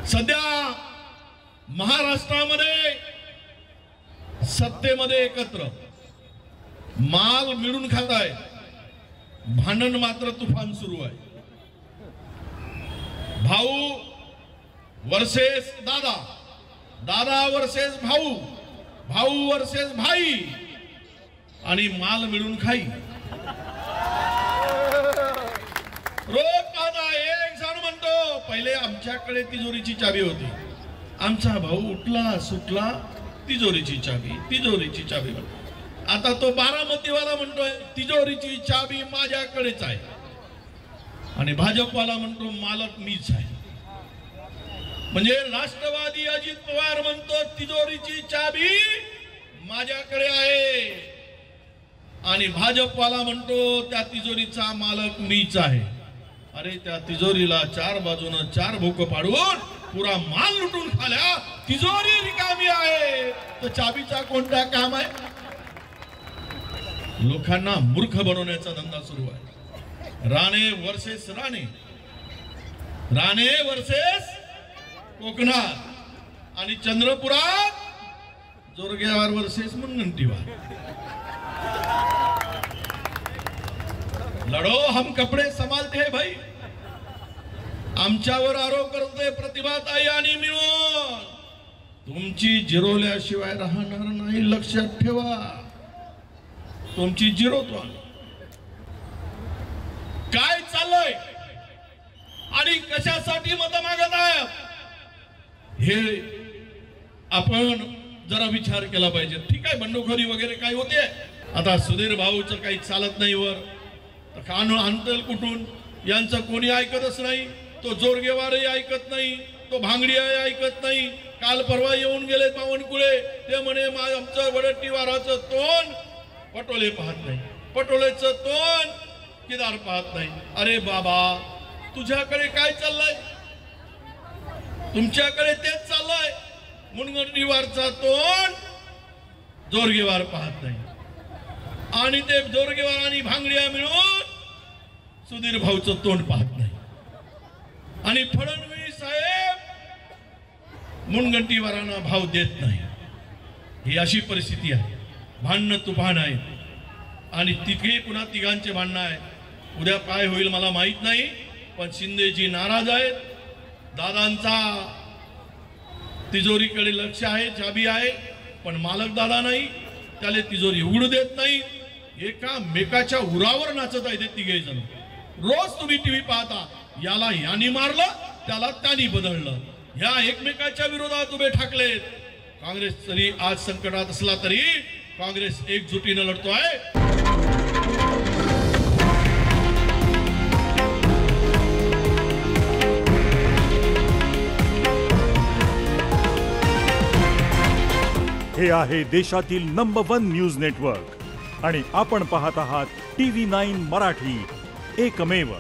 सध्या महाराष्ट्रामध्ये सत्तेमध्ये एकत्र माल मिळून खात आहे, भांडण मात्र तुफान सुरू आहे। भाऊ वर्सेस दादा, दादा वर्सेस भाऊ, भाऊ वर्सेस भाई आणि माल मिळून खाई। रोज पाहता एक जण म्हणतो पहिले आमच्याकडे तिजोरीची चाबी होती, आमचा भाऊ उठला सुटला तिजोरीची चाबी, तिजोरीची चाबी। आता तो बारामतीवाला म्हणतोय तिजोरीची चाबी माझ्याकडेच आहे आणि भाजपवाला म्हणतो मालक मीच आहे। म्हणजे राष्ट्रवादी अजित पवार म्हणतो तिजोरीची चाबी माझ्याकडे आहे आणि भाजपवाला म्हणतो त्या तिजोरीचा मालक मीच आहे। अरे त्या तिजोरीला चार बाजूने चार भोक पाडून पुरा माल लुटून खाल्या, तिजोरी रिकामी आहे तर चाबीचा कोणता काम आहे? लोकांना मूर्ख बनवण्याचा धंदा सुरू आहे। राणे वर्सेस राणे, राणे वर्सेस कोकणात आणि चंद्रपुरात जोरगेवार वर्सेस मुनगंटीवार। लढो हम कपडे संभालते हैं भाई। आमच्यावर आरोप करते प्रतिभाताई आणि मिळून तुमची जिरवल्याशिवाय राहणार नाही, लक्षात ठेवा। तुमची जिरवतो काय चाललंय आणि कशासाठी मत मागत आहे हे आपण जरा विचार केला पाहिजे। ठीक आहे बंडखोरी वगैरे काय होते, आता सुधीर भाऊचं काही चालत नाही वर तर कान आणतल कुठून, यांचं कोणी ऐकतच नाही। तो जोरगेवारही ऐकत नाही, तो भांगडियाही ऐकत नाही। काल परवा येऊन गेले बावनकुळे, ते म्हणे आमचं वडट्टीवाराचं तोंड पटोले पाहत नाही, पटोलेचं तोंड केदार पाहत नाही। अरे बाबा तुझ्याकडे काय चाललंय? तुमच्याकडे तेच चाललंय, मुनगंटीवारचा तोंड जोरगेवार पाहत नाही आणि ते जोरगेवार आणि भांगडिया मिळून सुधीर भाऊचं तोंड पाहत नाही। आणि फडणवीस साहेब मुनगंटीवारांना भाव देत नाही। ही अशी परिस्थिती आहे, भांडण तुफान आहे आणि तिघे पुन्हा तिघांचे भांडण आहे। उद्या काय होईल मला माहित नाही, पण शिंदेजी नाराज आहेत। दादांचा तिजोरीकडे लक्ष आहे, चाबी आहे, पण मालक दादा नाही, त्याला तिजोरी उघडू देत नाही। एका मेकाच्या उरावर नाचत आहे ते तिघे जण। रोज तुम्ही टीव्ही पाहता, याला यानी मारलं त्याला त्यांनी बदललं, ह्या एकमेकाच्या विरोधात उभे ठाकलेत। काँग्रेस जरी आज संकटात असला तरी काँग्रेस एकजुटीने लढतोय। हे आहे देशातील नंबर 1 न्यूज नेटवर्क आणि आपण पाहत आहात TV9 मराठी, एकमेव।